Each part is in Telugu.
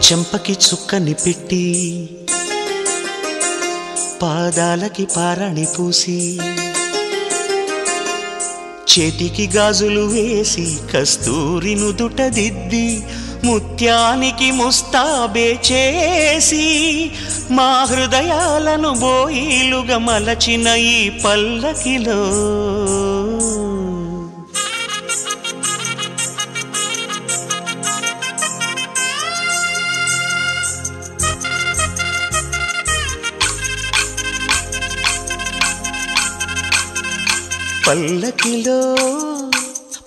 చెంపకి చుక్కని పెట్టి పాదాలకి పారాణి పూసి చేతికి గాజులు వేసి కస్తూరి నుదుట దిద్ది ముత్యానికి ముస్తాబే చేసి మా హృదయాలను బోయిలుగా మలచిన ఈ పల్లకిలో పల్లకిలో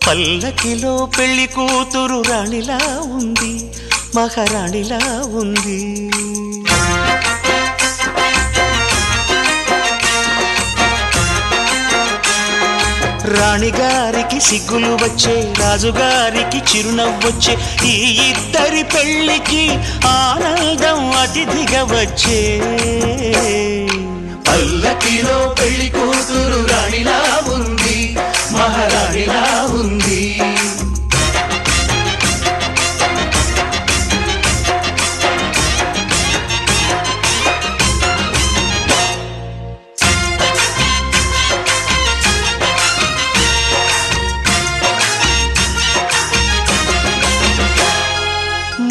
పల్లకిలో పెళ్లి కూతురు రాణిలా ఉంది, మహారాణిలా ఉంది. రాణిగారికి సిగ్గులు వచ్చే, రాజుగారికి చిరునవ్వొచ్చే, ఈ ఇద్దరి పెళ్లికి ఆనందం అతిథిగా వచ్చే. పల్లకిలో పెళ్లి కూతురు రాణిలా ఉంది, మహారాణిలా ఉంది.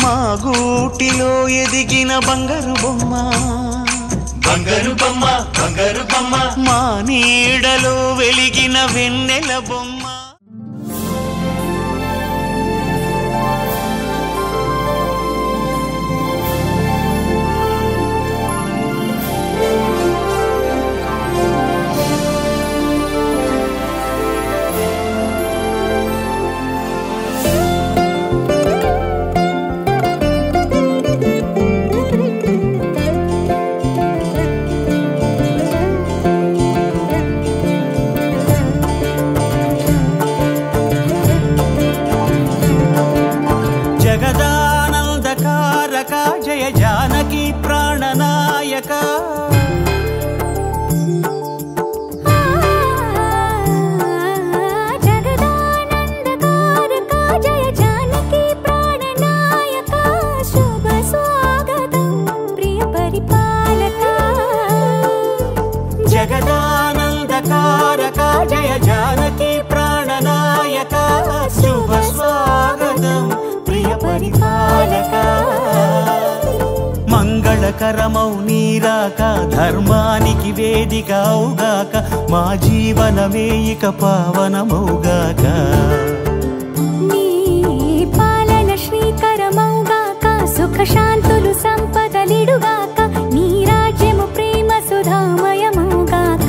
మా గూటిలో ఎదిగిన బంగారు బొమ్మ, బంగారు బొమ్మ, బంగారు బొమ్మ, మా నీడలో వెలిగిన వెన్నెల బొమ్మ. జయ జానకి ప్రాణనాయక, జగదానందకారక జయ జానకి ప్రాణనాయక, శుభ స్వాగతం ప్రియ పరిపాలక. జగదానందకారక జయ జానకి ప్రాణనాయక, శుభ స్వాగతం ప్రియ పరిపాలక. మంగళకరమౌ నీరాక, ధర్మానికి వేదికవుగాక, మా జీవనమే ఇక పావనమౌగాక. నీ పాలన శ్రీకరమౌగాక, సుఖ శాంతులు సంపదలిడుగాక, నీ రాజ్యము ప్రేమ సుధామయమౌగాక.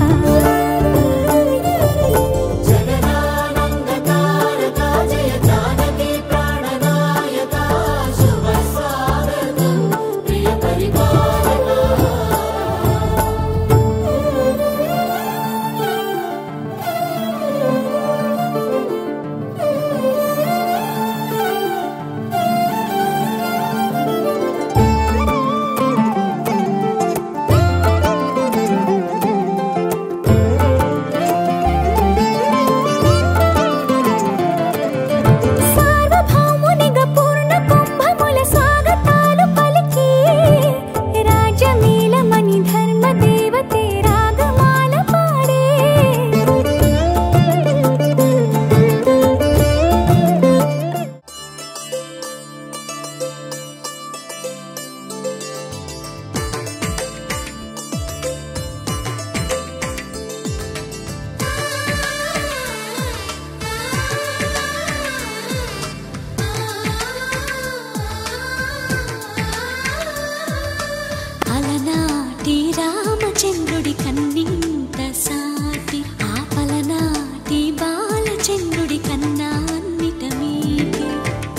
రామచంద్రుడి కన్నింత సాటి, ఆపలనాటి బాలచంద్రుడి కన్నా అన్నిట మీటి.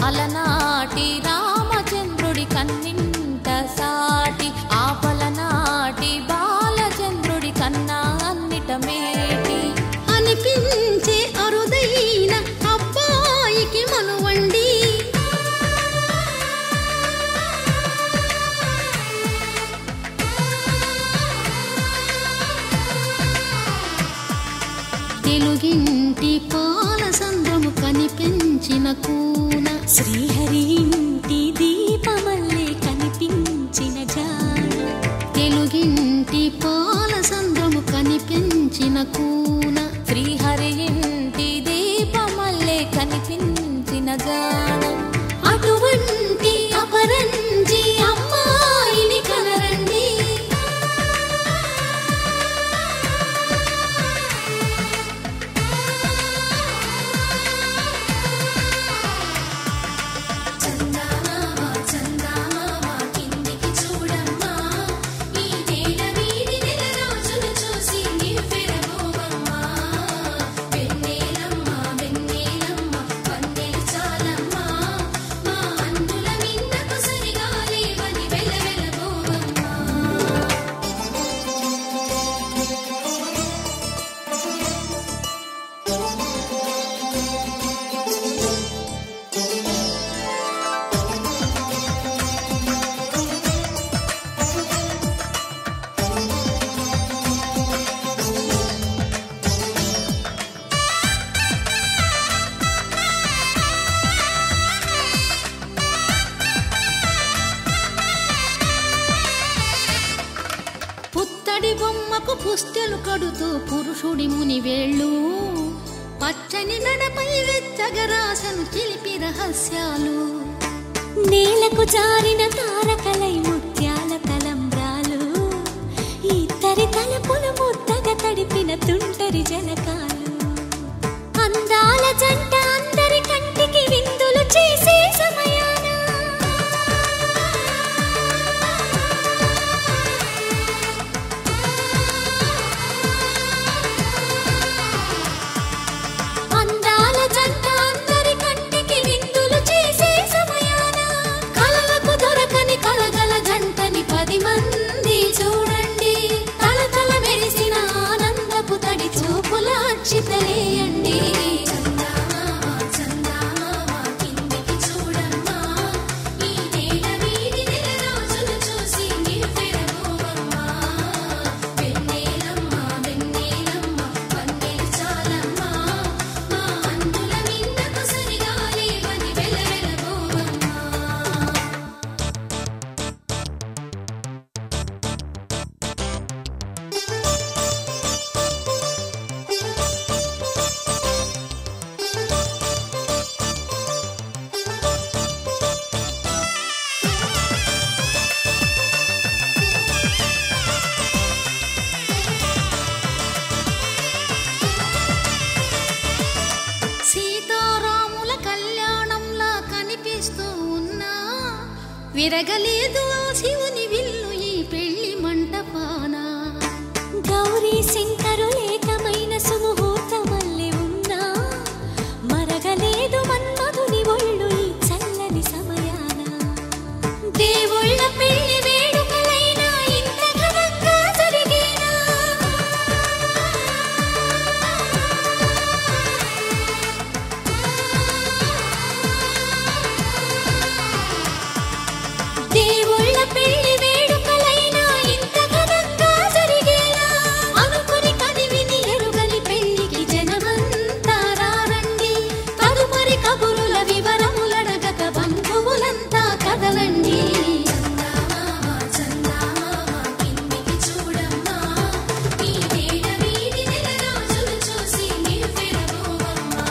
అలనాటి రామచంద్రుడి కన్నింత సాటి, ఆపలనాటి బాలచంద్రుడి కన్నా అన్నిట మేటి. అనిపించే అరుదైన అబ్బాయికి మనువండి, తెలుగింటి పాల సంద్రము కనిపించిన కూన, శ్రీహరి ఇంటి దీపమల్లే కూన శ్రీహరి ఇంటి దీపమల్లే కనిపించిన జాడ అటువంటి అపరంజి అమ్మాయిని కనరండి. చందమామ చందమామ కిందికి చూడమ్మా, ఈ నేల వీడి నెల రోజులు చూసి నివ్వెరబోవమ్మా. వెన్నెలమ్మ వెన్నెలమ్మ వన్నెలు చాలమ్మా, మా అందుల మిన్నకు సరిగా లేవని వెలవెలబోవమ్మా. పుత్తడి బొమ్మకు పుస్తెలు కడుతూ పురుషుడి ముని వేళ్ళు, పచ్చని నడపై వెచ్చగరాసను చిలిపి రహస్యాలు. నేలకు జారిన తారకలై ముత్యాల తలంబ్రాలు, ఇద్దరి తలపులు ముద్దగా తడిపిన తుంటరి జలకాలు. అందాల జంట అందరి కంటికి విందులు చేసే సమయాన అందాల జంట అందరి కంటికి విందులు చేసే సమయాన కలలకు దొరకని కలగల జంటని 10 మంది చూడండి. తలతల మెరిసిన ఆనందపు తడి చూపుల అచ్చితలేయండి. చందమామ చందమామ కిందికి చూడమ్మా, ఈ నేల వీడి నెల రోజులు చూసి నివ్వెరబోవమ్మా. వెన్నెలమ్మ వెన్నెలమ్మ వన్నెలు చాలమ్మా, మా అందుల మిన్నకు సరిగా లేవని వెలవెలబోవమ్మా. సీతారాముల కళ్యాణంలా కనిపిస్తూ ఉన్నా, విరగలేదు ఆ శివుని విల్లు ఈ పెళ్లి మంటపాన. గౌరీ శంకరులేకమైన సుముహూర్తమల్లె ఉన్నా, మరగలేదు మన్మధుని ఒళ్ళు ఈ చల్లని సమయాన. దేవుళ్ళ పెళ్లి వేడుకలైనా ఇంత ఘనంగా జరిగేనా? దేవుళ్ళ పెళ్లి వేడుకలైనా ఇంత ఘనంగా జరిగేనా? అనుకుని కదివిని ఎరుగని పెళ్లికి జనమంతా రారండి. తదుపరి కబురుల వివరములడగక బంధువులంతా కదలండి. చందమామ చందమామ కిందికి చూడమ్మా, ఈ నేల వీడి నెల రోజులు చూసి నివ్వెరబోవమ్మా.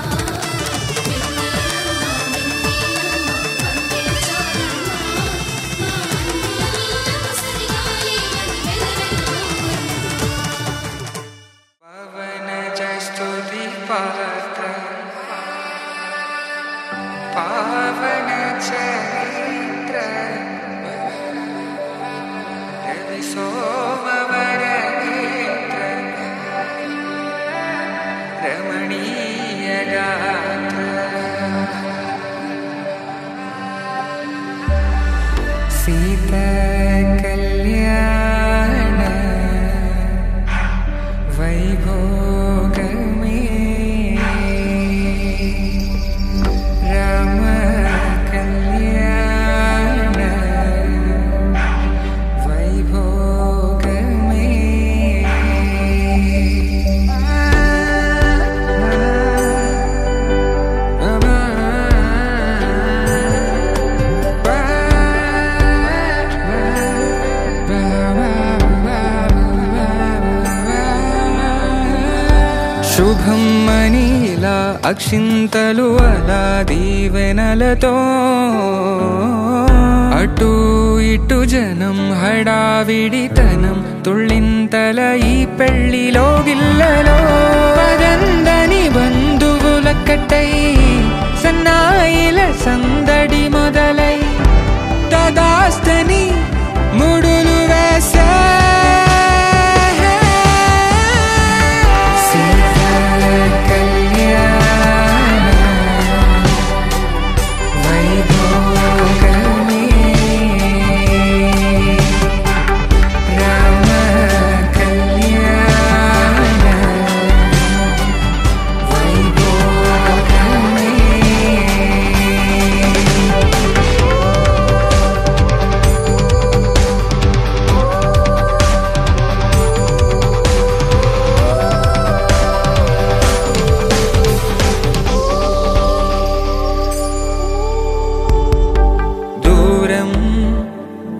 వెన్నెలమ్మ వెన్నెలమ్మ వన్నెలు చాలమ్మా, మా అందుల మిన్నకు సరిగా లేవని వెలవెలబోవమ్మా. పవన జస్తుతి పాత్ర పావన చరిత్ర రవి సోమవర నేత్ర రమణీయ గాత్ర సీత కళ్యాణ వైభోగమే రామ కళ్యాణ వైభోగమే. అక్షింతలు అలా దీవెనలతో అటు ఇటు జనం హడావిడితనం తుళ్ళింతల ఈ పెళ్లిలో గిల్లలో పదందని బంధువుల కట్టై సన్నాయిల సందడి మొదలై తదాస్తని ముడులు వేసే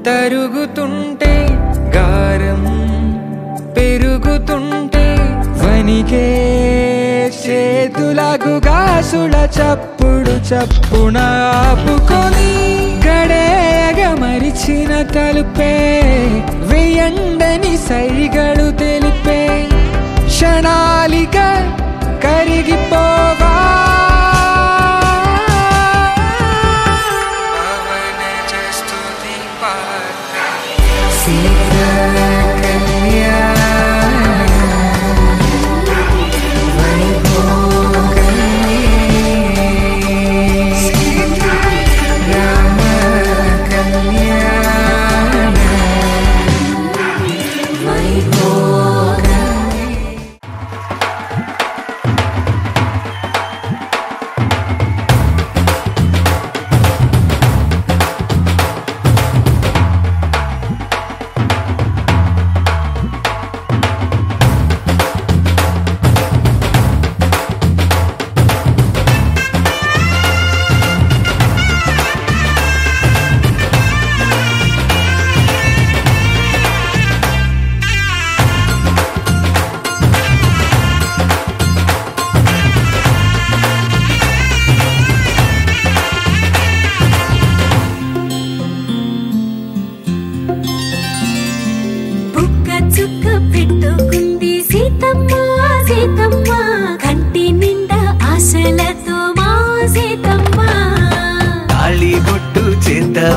తరుగుతుంటే గారం పెరుగుతుంటే వనికే చేతులకు గాసుల చప్పుడు చప్పున ఆపుకొని గడేయగ మరిచిన తలుపే వేయండని సైగడు తెలిపే క్షణాలిక కరిగిపోవా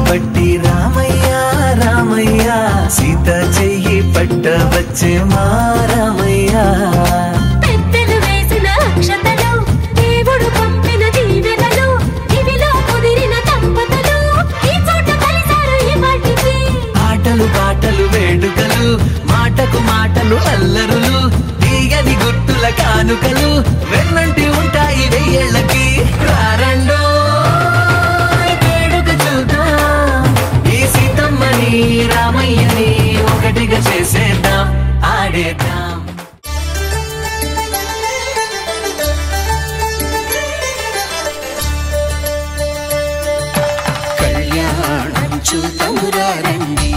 బట్టి రామయ్య రామయ్య సీత చెయ్యి పట్ట వచ్చే మా రామయ్య పెద్దలు వేసిన అక్షతలు దేవుడు పంపిన దీవెనలు ఇవిలో కుదిరిన దంపతులు ఈ చోట కలిసారు ఈ వాటికి ఆటలు పాటలు వేడుకలు మాటకు మాటలు అల్లరులు తీయని గుర్తుల కానుకలు వెన్నంటి ఉంటాయి వెయ్యేళ్ళకి రారండో రామయ్యని ఒకటిగా చేసేద్దాం ఆడేద్దాం కళ్యాణం చూతమురా రండి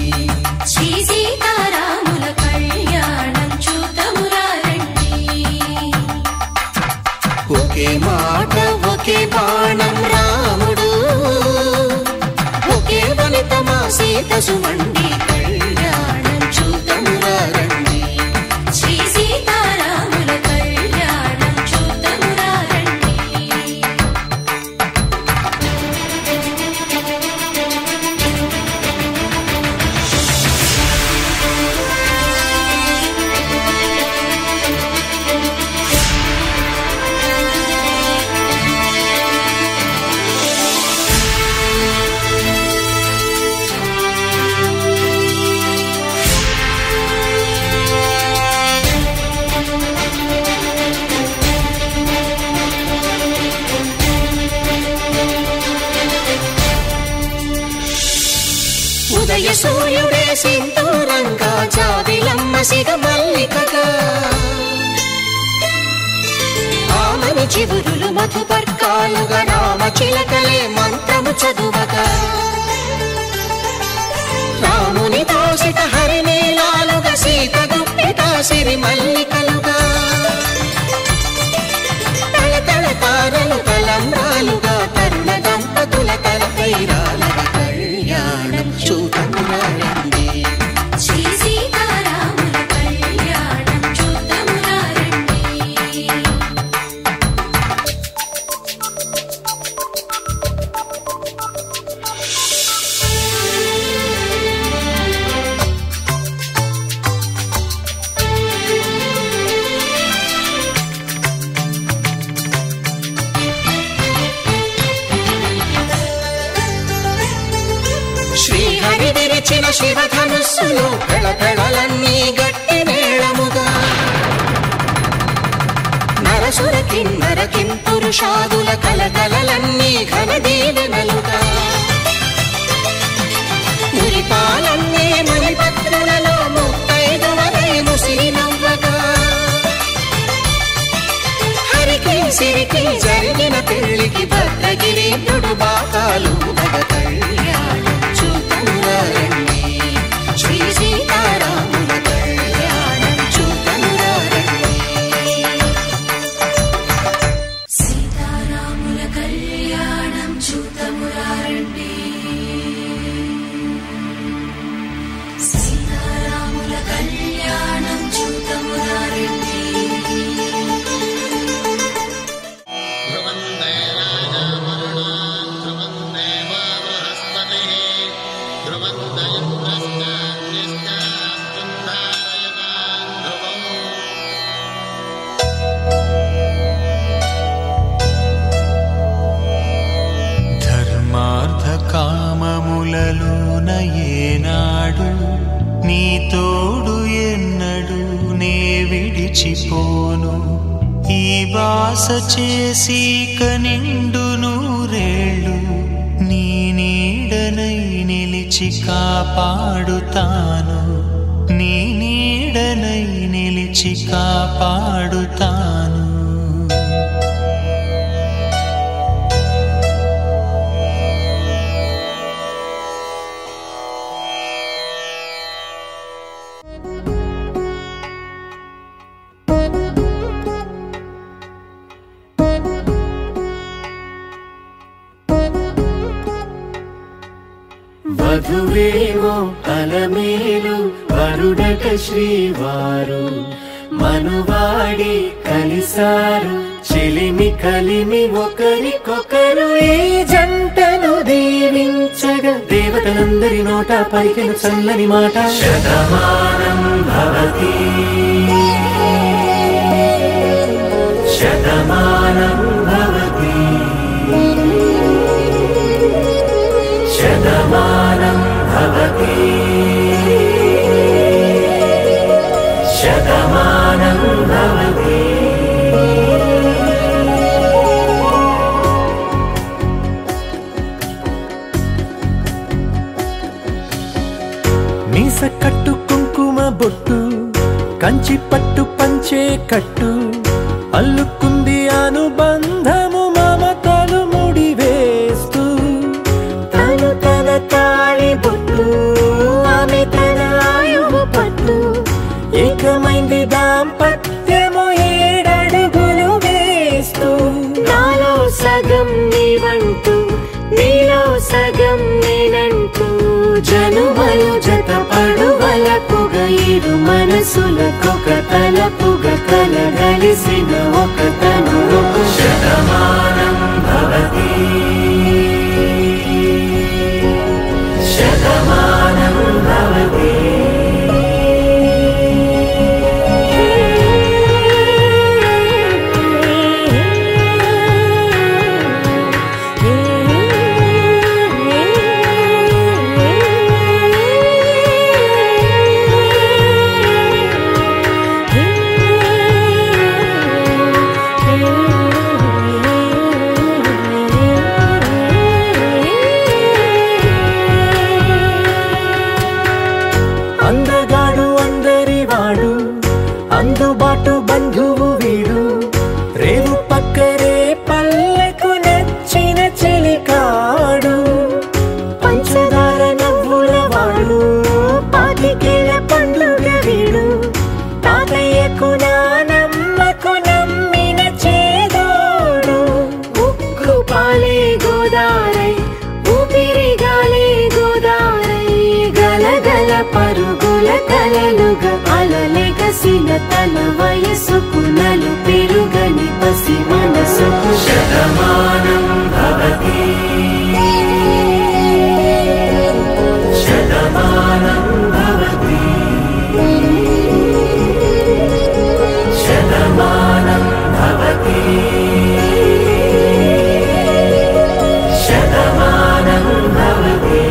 శ్రీ సీతారాముల కళ్యాణం చూతమురా రండి ఒకే మాట ఒకే బాణం రాముడు ఒకే వనితమా సీత సుమండి కళ్యాణం చూతమురా రండి శ్రీ సీతారాముల కళ్యాణం చూతమురా రండి ఉదయ సూర్యుడే సింధూరంగా జాబిలమ్మ సిగ మల్లికగా ఆమని చివురులు మధుపర్కాలుగా రామ చిలకలే మంత్రము చదువగా రాముని దోసిట హరినీలాలుగా సీత గుప్పిట సిరి మల్లికలుగా తల తల విరిచిన శివధనుస్సులు పెళపెళలన్నీ గట్టి మేళముగా నరసుర కిన్నర కింపురుషాదుల కలకలలన్నీ ఘన దీవెనలుగా మురిపాలన్నీ మణిపత్రులలో ముత్తైదువలై ముసిరి నవ్వగా హరికి సిరికి జరిగిన పెళ్లికి భద్రగిరి నుడు బాకాలు కళ్యాణం చూతమురారండి శ్రీ సీతారాముల కళ్యాణం చూతమురారండి సీతారాముల కళ్యాణం చూతమురారండి సీతారాముల కళ్యాణం చూతమురారండి ధర్మార్థ కామములలోన ఏనాడు నీ తోడు ఎన్నడు నే విడిచిపోను ఈ వాస చేసి కనిండు నూరేళ్ళు నీ నీడనై నిలిచి కాపాడుతాను నీ నీడనై నిలిచి కాపాడుతాను వధువేమో అలమేలు వరుడట శ్రీవారు మనువాడి కలిసారు చెలిమి కలిమి ఒకరికొకరు ఈ జంటను దీవించగా దేవతలందరి నోట పలికిన చల్లని మాట శతమానం భవతి శతమానం భవతి శతమానం భవతి శతమానం భవతి మీస కట్టు కుంకుమ బొట్టు కంచి పట్టు పంచే కట్టు అల్లుకుంది అనుబంధము మమతలు ముడివేస్తూ తను తన తాళి బొట్టు ఆమె తన ఆయువు పట్టు ఏకమైంది దాంపత్యము 7 అడుగులు వేస్తూ నాలో సగం నీవంటూ నీలో సగం నేనంటూ జనుమలు జత పడువలపుగ ఇరు మనసులకొక తలపుగ కలగలిసిన ఒక తను శతమానం భవతి శతమానం భవతి అందగాడు అందరివాడు అందుబాటు బంధువు వీడు రేవు పక్కరే పల్లెకు నచ్చిన చెలికాడు పంచదార నవ్వుల వాడు పాతికేల పండుగ వీడు తాతయ్యకు నానమ్మకు నమ్మిన చేదోడు ఉక్కు పాలే గోదారై ఊపిరిగాలే గోదారై గలగల పరుగుల కలలుగా అలలెగసిన తన వయసుకు నలు పెరుగని పసి మనసుకు శతమానం భవతి శతమానం భవతి శతమానం భవతి శతమానం భవతి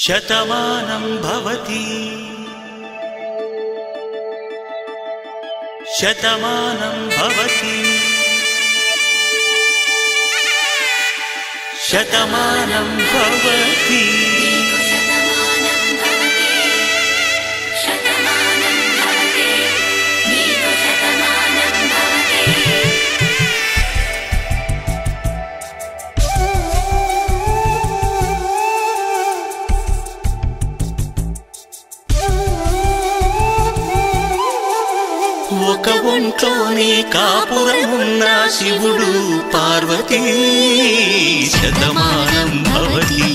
శతమానం భవతి శతమానం భవతి శతమానం భవతి ఒక ఒంట్లోనే కాపురమున్న శివుడు పార్వతీ శతమానం భవతి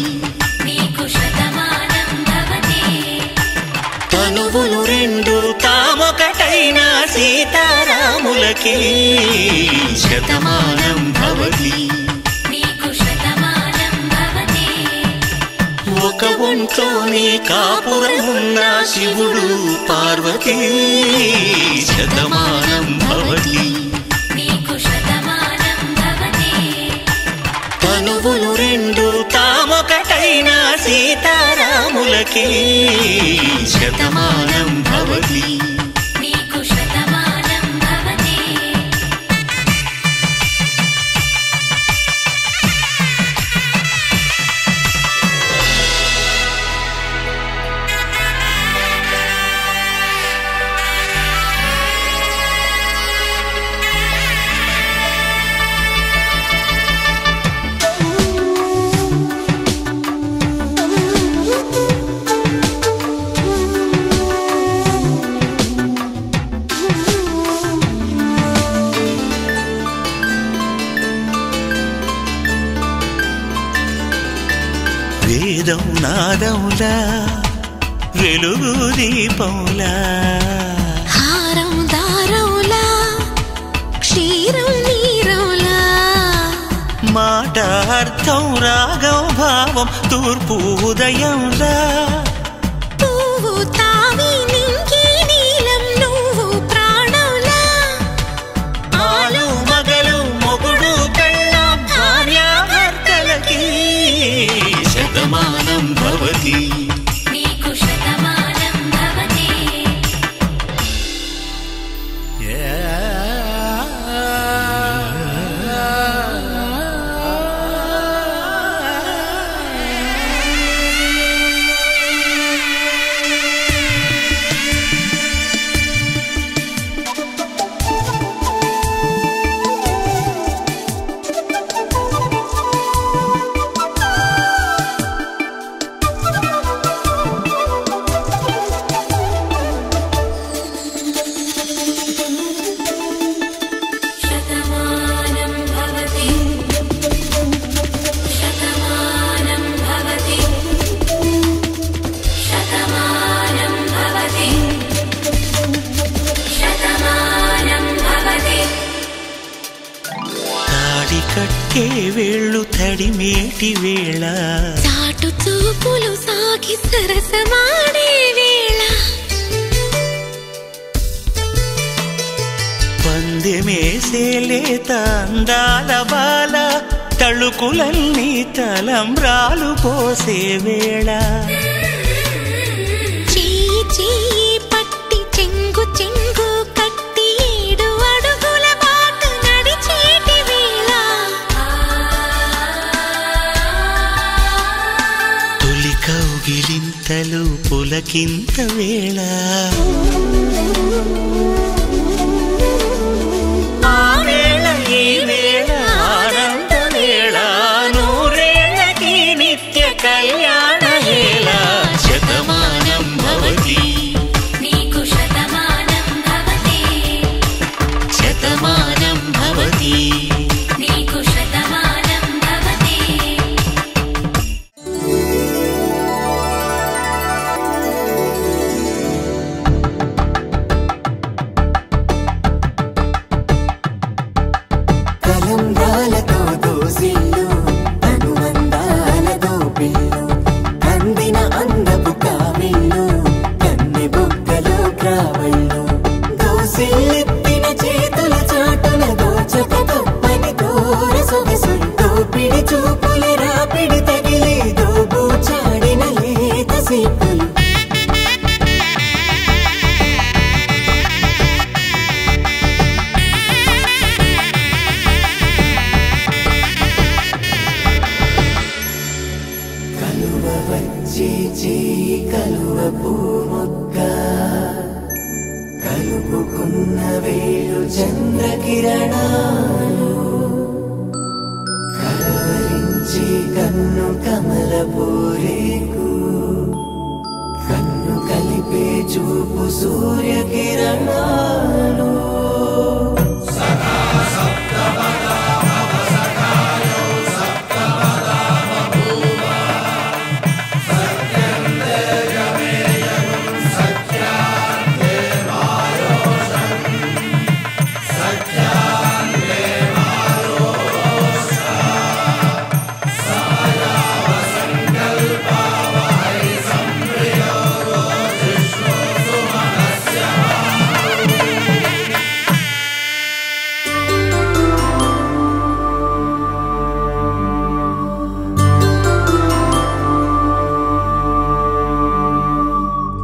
తనువులు రెండు తామొకటైన సీతారాములకి శతమానం భవతి ఒక ఒంట్లోనే కాపురమున్న శివుడు పార్వతీ శతమానం భవతి తనువులు రెండు తామొకటైన సీతారాములకి శతమానం భవతి వేదం నాదములా వెలుగు దీపములా హారం దారములా క్షీరం నీరములా మాట అర్థం రాగం భావం తూర్పు ఉదయంలా పువ్వు తావి నింగి నీలం నువ్వు ప్రాణంలా ఆలు మగలు మొగుడు కళ్ళ భార్యాభర్తలకి శతమానం భవతి కట్టే వేళ్ళు తడిమేటి వేళ చాటు చూపులు సాగి సరసమాడే వేళ పందెమేసేలేత అందాల బాల తళుకులన్నీ తలంబ్రాలు పోసే వేళ చెయ్యి చెయ్యి పట్టి చెంగు చెంగు కట్టి 7 అడుగుల బాటు నడిచేటి వేళ తొలి కౌగిలింతలు పులకింత వేళ ఆ వేళ ఈ వేళ ఆనంద వేళ నూరేళ్ళకి నిత్య కళ్యాణ వేళ శతమానం భవతి శతమానం భవతి కలంబ్రాలతో దోసిల్లు అనుబంధాలతో పిల్లు కందిన అందపు కావిళ్ళు కన్నె బుగ్గలో క్రావళ్ళు దోసిల్లెత్తిన చేతుల చాటున దోచక తప్పని దూర సొగసులు దోపిడి చూపుల రాపిడి తగిలి దోబూచాడిన లేత కలుపుకున్న వేలు చంద్రకిరణాలు కలవరించి కన్ను కమలపూరేకు కన్ను కలిపే చూపు సూర్యకిరణాలు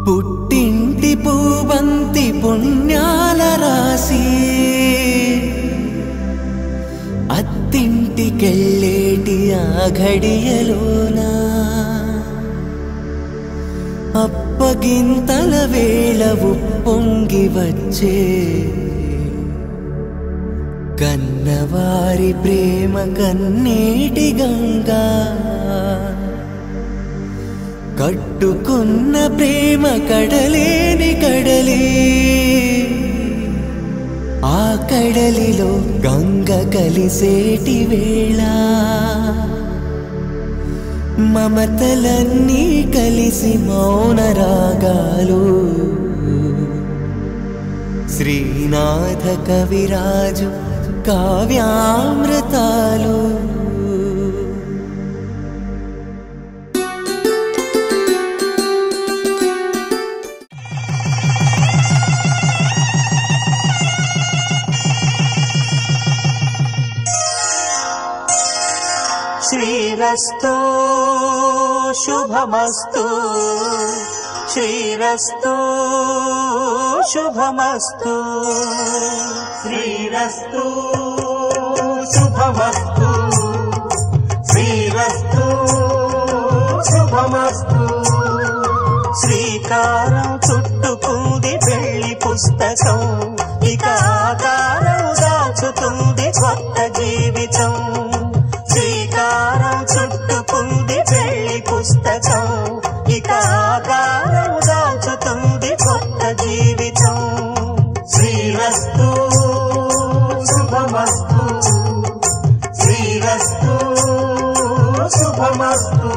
పుట్టింటి పూబంతి పుణ్యాల రాసి అత్తింటికెళ్ళేటి ఆ ఘడియలోనా అప్పగింతల వేళ ఉప్పొంగి వచ్చే కన్నవారి ప్రేమ కన్నీటి గంగా కట్టుకున్న ప్రేమ కడలేని కడలి ఆ కడలిలో గంగ కలిసేటి వేళ మమతలన్నీ కలిసి మౌన రాగాలు శ్రీనాథ కవిరాజు కావ్యామృతాలు శ్రీరస్తు శుభమస్తు శ్రీరస్తు శుభమస్తు శ్రీరస్తు శుభమస్తు శ్రీరస్తు శుభమస్తు శ్రీకారం చుట్టుకుంది పెళ్లి పుస్తకం ఇక ఆకారం దాచుతుంది కొత్త జీవితం శ్రీకారం చుట్టుకుంది పెళ్లి పుస్తకం ఇక ఆకారం దాచుతుంది కొత్త జీవితం శ్రీరస్తు శుభమస్తు శ్రీరస్తు శుభమస్తు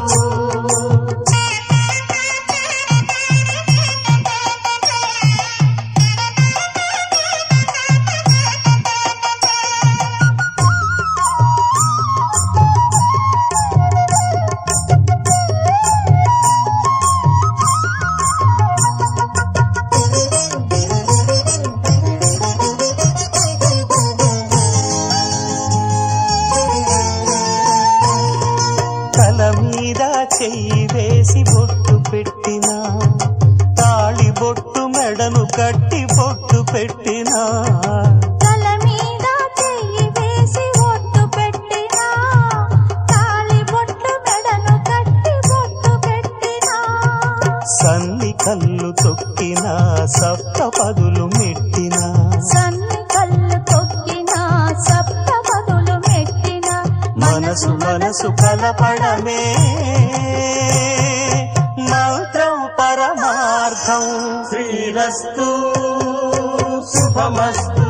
చెయ్యి వేసి బొట్టు పెట్టినా తాళి బొట్టు మెడను కట్టి బొట్టు పెట్టినా తల మీద చెయ్యి వేసి బొట్టు పెట్టినా తాళి బొట్టు మెడను కట్టి బొట్టు పెట్టినా సన్ని కళ్ళు తొక్కినా సప్త పదులు మెట్టినా సన్ని కళ్ళు తొక్కినా సప్త పదులు మెట్టినా మనసు మనసు కలపడమే మంత్రం పరమార్థం శ్రీరస్తు శుభమస్తు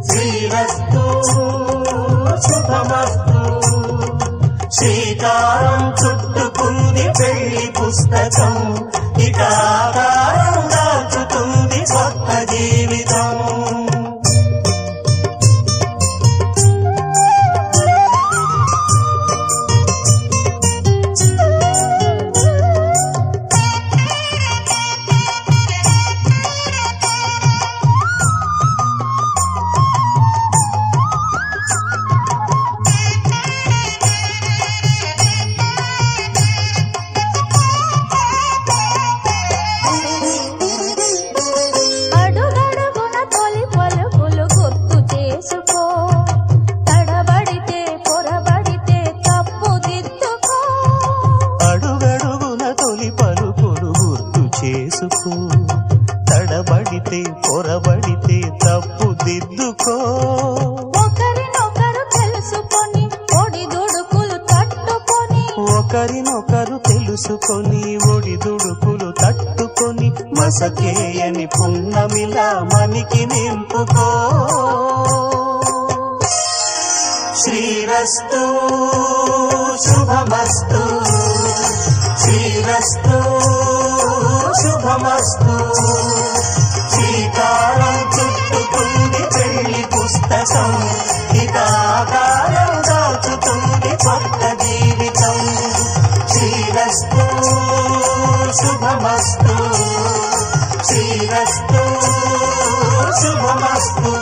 శ్రీరస్తు శుభమస్తు శ్రీకారం చుట్టుకుంది పెళ్లి పుస్తకం ఇక ఆకారం దాచుతుంది కొత్త జీవితం అడుగడుగున పొరబడితే తప్పు దిద్దుకో. ఒకరినొకరు తెలుసుకొని ఒడిదుడుకులు తట్టుకొని, ఒకరినొకరు తెలుసుకొని ఒడిదుడుకులు తట్టుకొని, మసకేయని పున్నమిలా మనికి నింపుకో. శ్రీరస్తు శుభమస్తు, శ్రీరస్తు శుభమస్తు. శ్రీకారం చుట్టుకుంది పెళ్లి పుస్తకం, ఇక ఆకారం దాచుతుంది కొత్త జీవితం. శ్రీరస్తు శుభమస్తు, శ్రీరస్తు శుభమస్తు.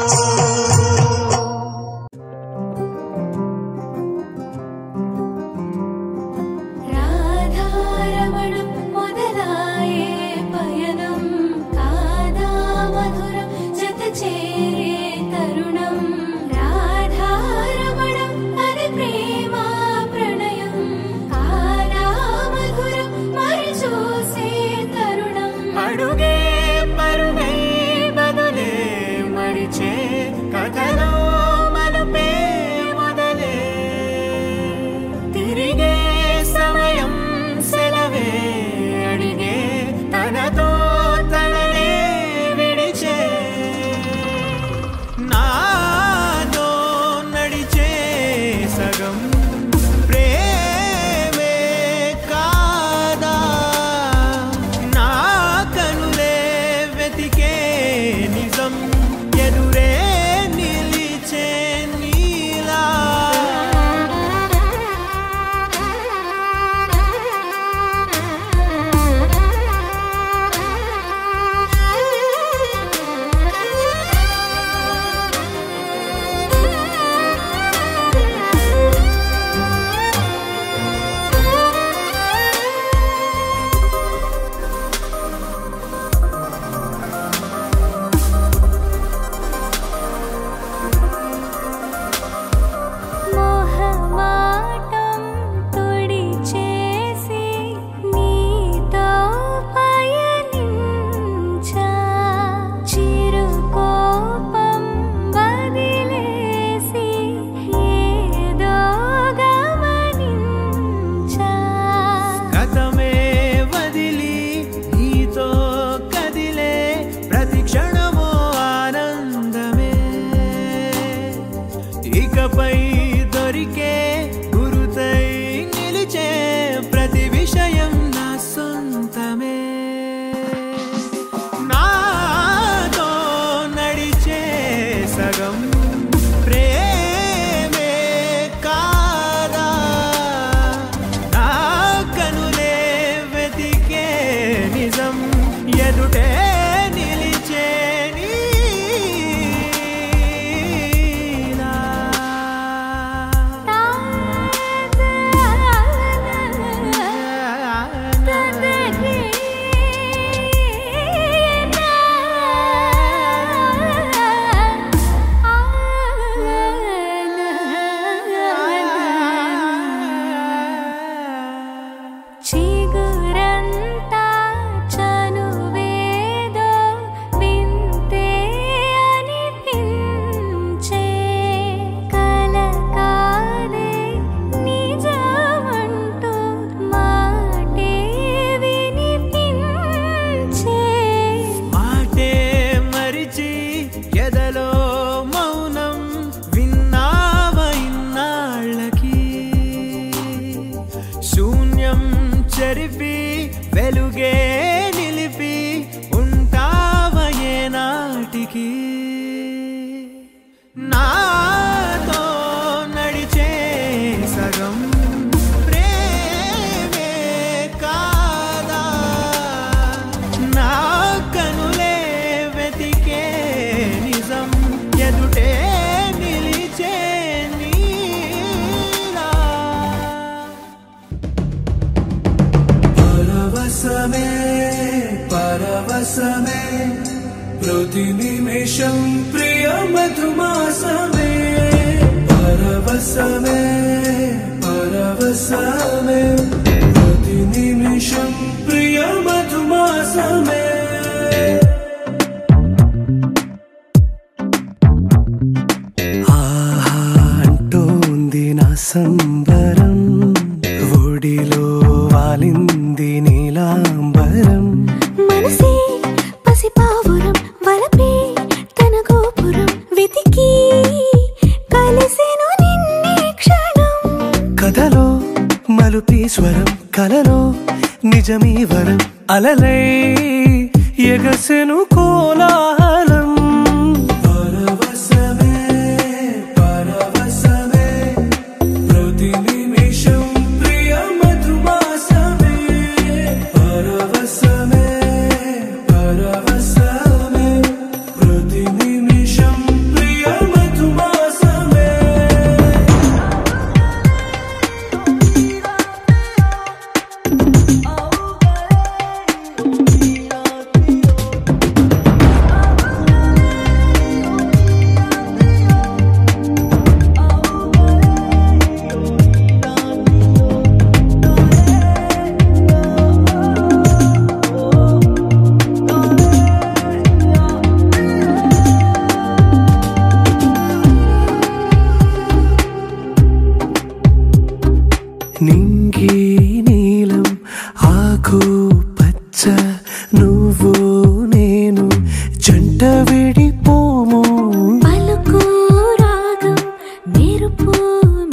చెరిపి వెలుగే నిలిపి ఉంటావయే నాటికి నాతో నడిచే సగం ప్రేమే కాదా నా కనులే వెతికే నిజం ఎదుటే నిలిచే పరవశమే పరవశమే ప్రతి నిమిషం ప్రియ మధుమాసమే పరవశమే పరవశమే ప్రతి నిమిషం ప్రియ మధుమాసమే సంబరం ఒడిలో వాలింది నీలాంబరం మనసే పసిపావురం వలపే తన గోపురం వెతికి కలిసెను నిన్నే క్షణం కథలో మలుపీశ్వరం కలలో నిజమీ వరం అలలై ఎగసెను కోలాహలం పరవశమే పరవశమే ప్రతి నిమిషం ప్రియ మధుమాసమే పరవశమే పరవశమే ప్రతి నిమిషం ప్రియ మధుమాసమే నింగి నీలం ఆకు పచ్చ నువ్వు నేను జంట విడిపోము పలుకు రాగం మెరుపు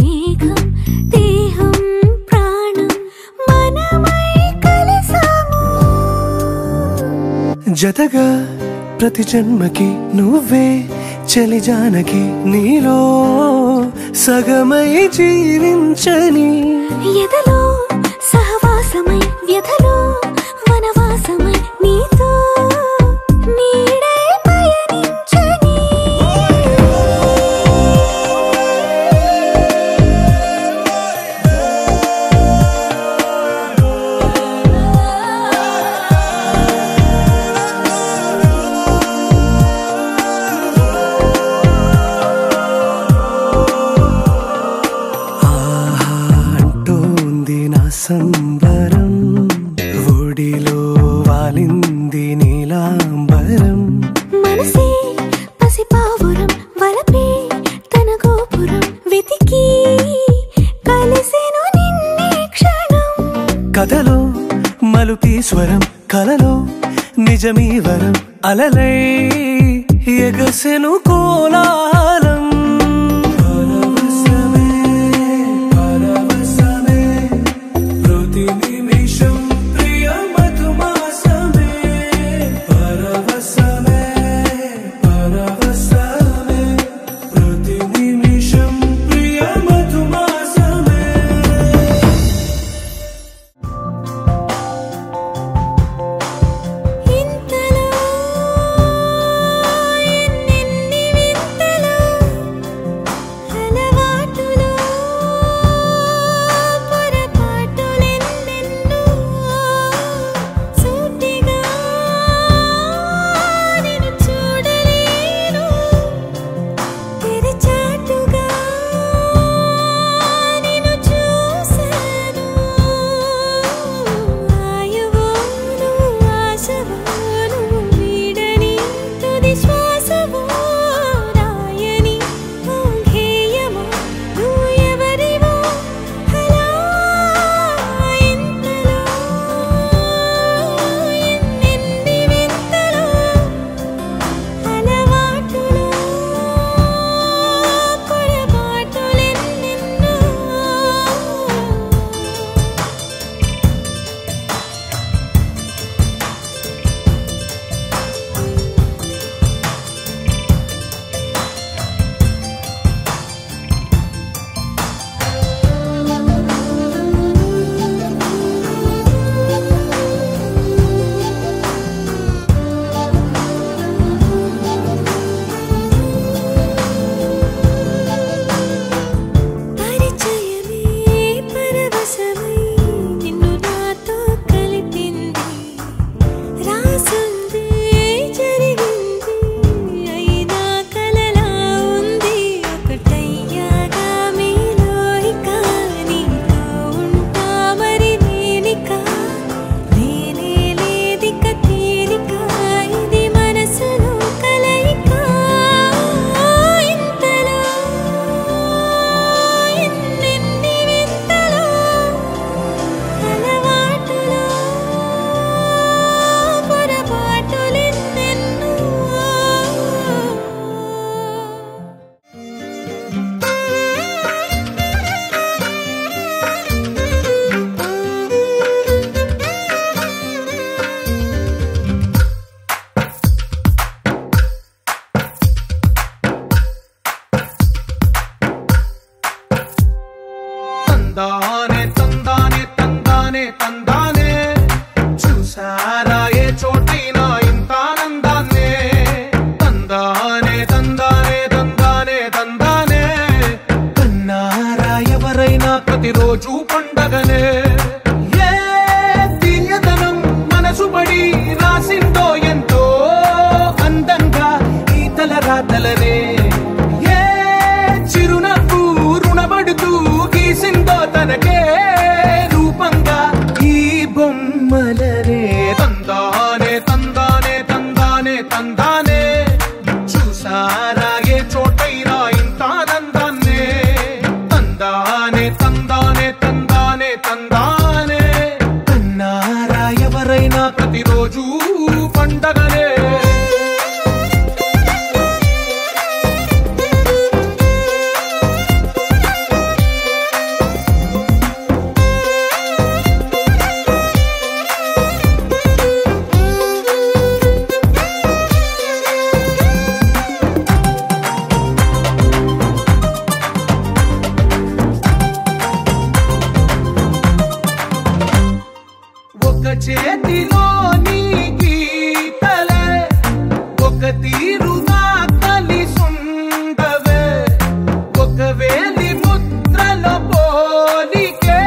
మేఘం దేహం ప్రాణం మనమై కలిసాము జతగా ప్రతి జన్మకి నువ్వే చలి జానకి నీలో సగమై జీవించని ఎదలో సహవాసమై వ్యధలో వనవాసమై నీతో నీడై పయనించని అంటోంది నా సంబరం ఒడిలో వాలింది నీలాంబరం మనసే పసిపావురం వలపే తన గోపురం వెతికి కలిసెను నిన్నే క్షణం కథలో మలుపీశ్వరం కలలో నిజమీ వరం అలలై ఎగసెను కోలాహలం పరవశమే పరవశమే ప్రతి నిమిషం ప్రియ మధుమాసమే పరవశమే పరవశమే ప్రతి నిమిషం ప్రియ మధుమాసమే ఇంతలో ఎన్నెన్ని వింతలో తందానే తందానే తందానే తందానే చూసారా ఏ చోటైనా ఇంత ఆనందాన్నే తందానే తందానే తందానే తందానే కన్నారా ఎవరైనా ప్రతిరోజు పండగనే ఏ తీయదనం మనసు పడి రాసిందో ఎంతో అందంగా ఈ తలరాతలనే ఏ చిరునవ్వు రుణపడుతూ గీసిందో తనకే రూపంగా ఈ బొమ్మలనే తందానే తందానే తందానే తందానే చూసారా ఏ చోటైనా ఇంత ఆనందాన్నే తందానే తందానే తందానే తందానే కన్నారా ఎవరైనా ప్రతిరోజు పండగనే ఒక చేతిలో నీ గీతలే ఒక తీరుగా కలిసుండవే ఒక వేలి ముద్రల పోలికే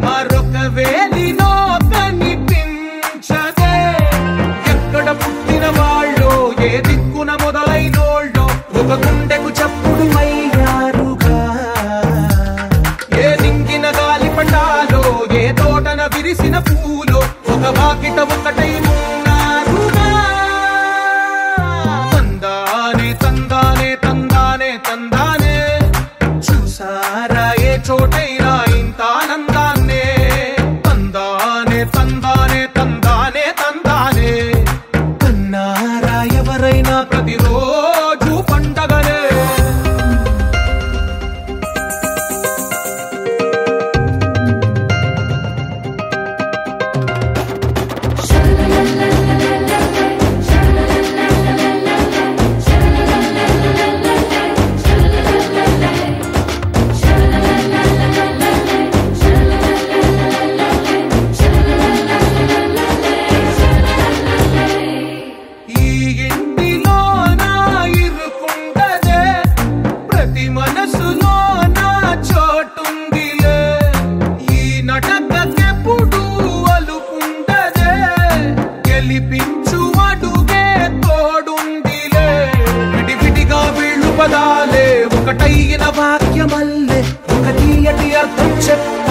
మరొక వేలిలో కనిపించదే ఎక్కడ పుట్టిన వాళ్ళో ఏ దిక్కున మొదలైనోళ్ళో ఒక గుండెకు చప్పుడు అయ్యారుగా ఏ దింగిన గాలి పటాలో ఏ తోటన విరిసిన పూలో ఒక వాకిట ఒకటై ఉన్నారుగా తందానే తందానే తందానే తందానే చూసారా ఏ చోటైనా ఇంత ఆనందాన్నే తందానే తందానే తందానే తందానే కన్నారా ఎవరైనా ప్రతిరోజు పండగనే ఈ ఇంటిలో నా ఇరుకుండదే ప్రతి మనసులో నా చోటుందిలే ఈ నటకెప్పుడు అలుకుండదే గెలిపించు అడుగే తోడుందిలే విడివిడిగా వీళ్ళు పదాలే ఒకటైన వాక్యమల్లే ఒక తీయటి అర్థం చెప్ప